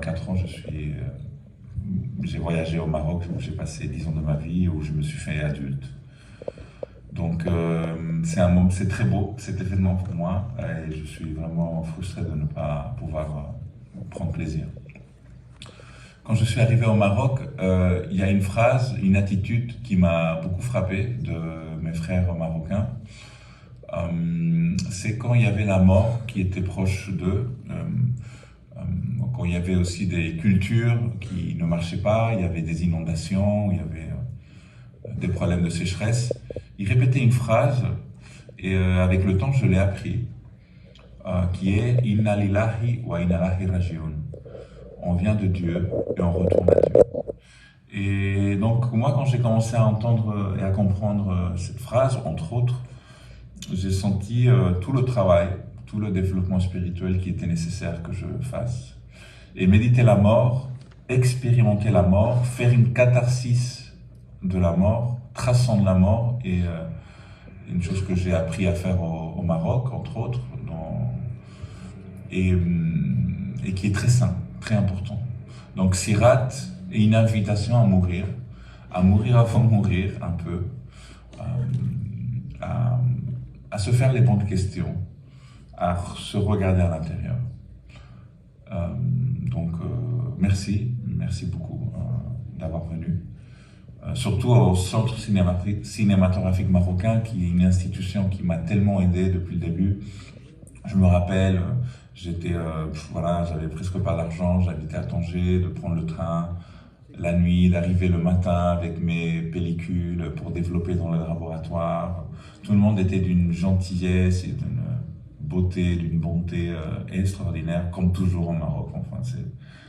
4 ans, j'ai voyagé au Maroc où j'ai passé 10 ans de ma vie, où je me suis fait adulte. Donc c'est très beau cet événement pour moi et je suis vraiment frustré de ne pas pouvoir prendre plaisir. Quand je suis arrivé au Maroc, il y a une phrase, une attitude qui m'a beaucoup frappé de mes frères marocains. C'est quand il y avait la mort qui était proche d'eux, quand il y avait aussi des cultures qui ne marchaient pas, il y avait des inondations, il y avait des problèmes de sécheresse. Ils répétaient une phrase et avec le temps je l'ai appris, qui est Inna lillahi wa inna ilaihi raji'un. On vient de Dieu et on retourne à Dieu. Et donc moi quand j'ai commencé à entendre et à comprendre cette phrase, entre autres, j'ai senti tout le travail, tout le développement spirituel qui était nécessaire que je fasse. Et méditer la mort, expérimenter la mort, faire une catharsis de la mort, transcendre la mort, et une chose que j'ai appris à faire au Maroc, entre autres, et qui est très sain, très important. Donc Sirat est une invitation à mourir avant de mourir un peu, à se faire les bonnes questions, à se regarder à l'intérieur. Donc merci beaucoup d'avoir venu. Surtout au Centre cinématographique marocain, qui est une institution qui m'a tellement aidé depuis le début. Je me rappelle, j'avais presque pas d'argent, j'habitais à Tanger, de prendre le train la nuit, d'arriver le matin avec mes pellicules pour développer dans le laboratoire. Tout le monde était d'une gentillesse et d'une beauté, d'une bonté extraordinaire, comme toujours au Maroc. Enfin,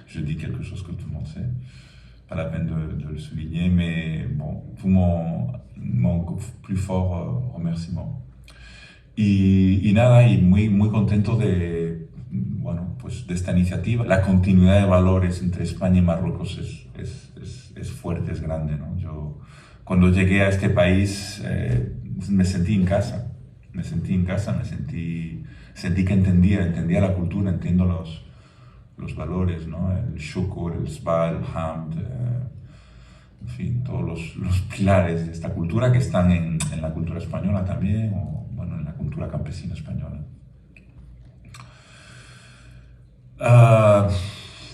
je dis quelque chose que tout le monde sait. Pas la peine de le souligner, mais bon, tout mon plus fort remerciement. Y nada, y muy contento de esta iniciativa. La continuidad de valores entre España y Marruecos es fuerte, es grande, ¿no? Yo cuando llegué a este país me sentí en casa, sentí que entendía la cultura, entiendo los valores, ¿no? El shukr, el sba, el hamd, en fin, todos los pilares de esta cultura que están en la cultura española también, o bueno, en la cultura campesina española.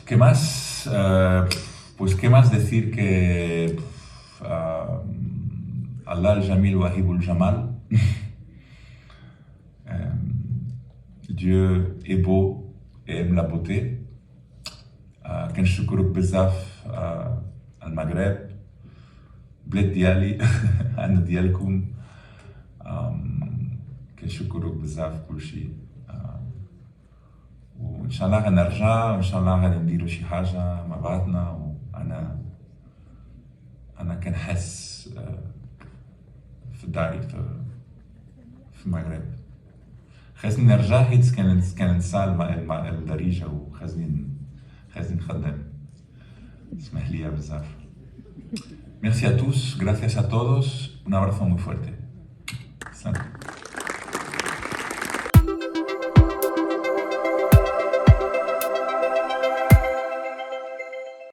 ¿Qué más? Pues qué más decir que Allah al-Jamil wahibul Jamal. Dieu est beau et aime la beauté. كنشكرك بزاف المغرب بلاد ديالي انا ديالكم كنشكرك بزاف كلشي وان شاء الله غنرجع وان شاء الله غادي نديرو شي حاجه مع بعضنا وانا كنحس في الداري في المغرب خاصني نرجع حيت كننسى الدارجه وخاصني نخدم. اسمح لي بزاف. Merci a tous, gracias a todos, un abrazo muy fuerte.